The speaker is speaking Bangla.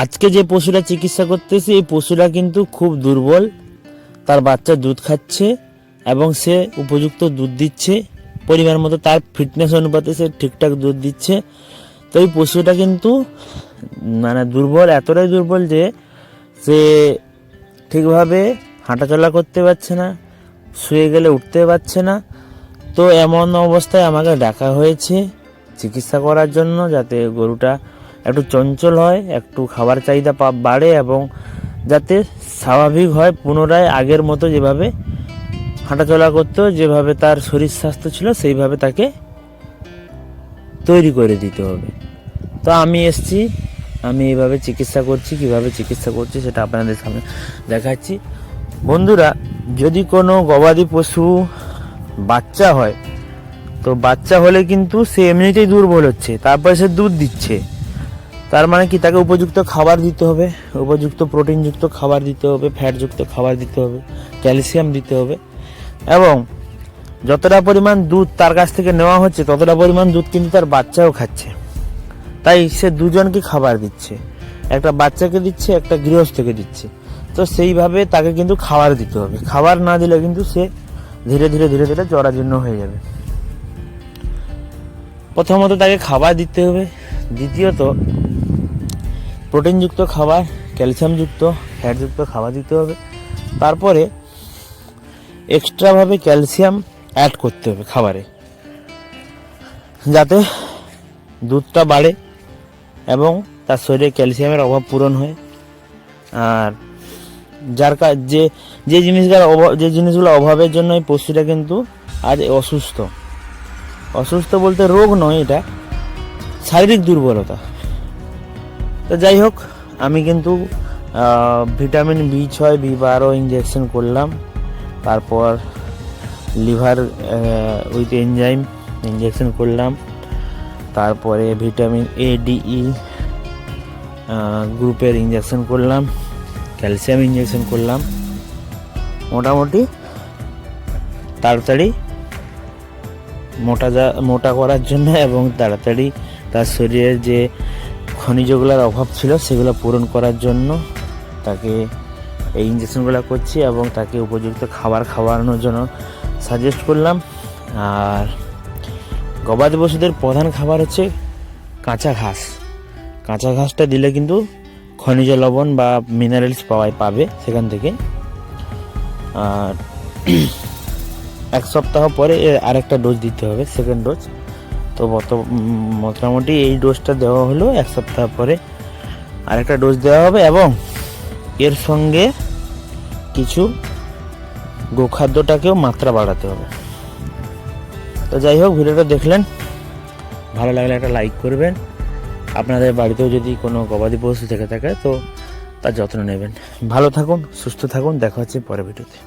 আজকে যে পশুটা চিকিৎসা করতেছি এই পশুটা কিন্তু খুব দুর্বল, তার বাচ্চা দুধ খাচ্ছে এবং সে উপযুক্ত দুধ দিচ্ছে পরিমাণ মতো, তার ফিটনেস অনুপাতে সে ঠিকঠাক দুধ দিচ্ছে। তো এই পশুটা কিন্তু মানে দুর্বল, এতটাই দুর্বল যে সে ঠিকভাবে হাঁটাচলা করতে পারছে না, শুয়ে গেলে উঠতে পারছে না। তো এমন অবস্থায় আমাকে ডাকা হয়েছে চিকিৎসা করার জন্য, যাতে গরুটা একটু চঞ্চল হয়, একটু খাবার চাহিদা বাড়ে এবং যাতে স্বাভাবিক হয়, পুনরায় আগের মতো যেভাবে হাঁটাচলা করতো, যেভাবে তার শরীর স্বাস্থ্য ছিল সেইভাবে তাকে তৈরি করে দিতে হবে। তো আমি এসছি, আমি এইভাবে চিকিৎসা করছি। কিভাবে চিকিৎসা করছি সেটা আপনাদের সামনে দেখাচ্ছি। বন্ধুরা, যদি কোনো গবাদি পশু বাচ্চা হয়, তো বাচ্চা হলে কিন্তু সে এমনিতেই দুর্বল হচ্ছে, তারপরে সে দুধ দিচ্ছে, তার মানে কি তাকে উপযুক্ত খাবার দিতে হবে, উপযুক্ত প্রোটিনযুক্ত খাবার দিতে হবে, ফ্যাটযুক্ত খাবার দিতে হবে, ক্যালসিয়াম দিতে হবে এবং যতটা পরিমাণ দুধ তার কাছ থেকে নেওয়া হচ্ছে ততটা পরিমাণ দুধ কিন্তু তার বাচ্চাও খাচ্ছে। তাই সে দুজনকে খাবার দিচ্ছে, একটা বাচ্চাকে দিচ্ছে, একটা গৃহস্থকে দিচ্ছে। তো সেইভাবে তাকে কিন্তু খাবার দিতে হবে। খাবার না দিলে কিন্তু সে ধীরে ধীরে ধীরে ধীরে জরাজীর্ণ হয়ে যাবে। প্রথমত তাকে খাবার দিতে হবে, দ্বিতীয়ত প্রোটিনযুক্ত খাবার, ক্যালসিয়ামযুক্ত, ফ্যাটযুক্ত খাবার দিতে হবে, তারপরে এক্সট্রাভাবে ক্যালসিয়াম অ্যাড করতে হবে খাবারে, যাতে দুধটা বাড়ে এবং তার শরীরে ক্যালসিয়ামের অভাব পূরণ হয়। আর যার যে জিনিসগুলো অভাবের জন্য এই পশুটা কিন্তু আজ অসুস্থ বলতে রোগ নয়, এটা শারীরিক দুর্বলতা। তো যাই হোক, আমি কিন্তু ভিটামিন B6, B12 ইঞ্জেকশন করলাম, তারপর লিভার উইথ এনজাইম ইঞ্জেকশন করলাম, তারপরে ভিটামিন A, D, E গ্রুপের ইঞ্জেকশন করলাম, ক্যালসিয়াম ইঞ্জেকশন করলাম। মোটামুটি তাড়াতাড়ি মোটা করার জন্য এবং তাড়াতাড়ি তার শরীরের যে খনিজগুলোর অভাব ছিল সেগুলো পূরণ করার জন্য তাকে এই ইঞ্জেকশনগুলো করছি এবং তাকে উপযুক্ত খাবার খাওয়ানোর জন্য সাজেস্ট করলাম। আর গবাদি পশুদের প্রধান খাবার হচ্ছে কাঁচা ঘাস। কাঁচা ঘাসটা দিলে কিন্তু খনিজ লবণ বা মিনারেলস পাবে সেখান থেকে। আর 1 সপ্তাহ পরে আরেকটা ডোজ দিতে হবে, সেকেন্ড ডোজ। তো মোটামুটি এই ডোজটা দেওয়া হলো, 1 সপ্তাহ পরে আরেকটা ডোজ দেওয়া হবে এবং এর সঙ্গে কিছু গোখাদ্যটাকেও মাত্রা বাড়াতে হবে। তো যাই হোক, ভিডিওটা দেখলেন, ভালো লাগলে একটা লাইক করবেন। আপনাদের বাড়িতেও যদি কোনো গবাদি পশু থেকে থাকে তো তার যত্ন নেবেন। ভালো থাকুন, সুস্থ থাকুন, দেখা হচ্ছে পরের ভিডিওতে।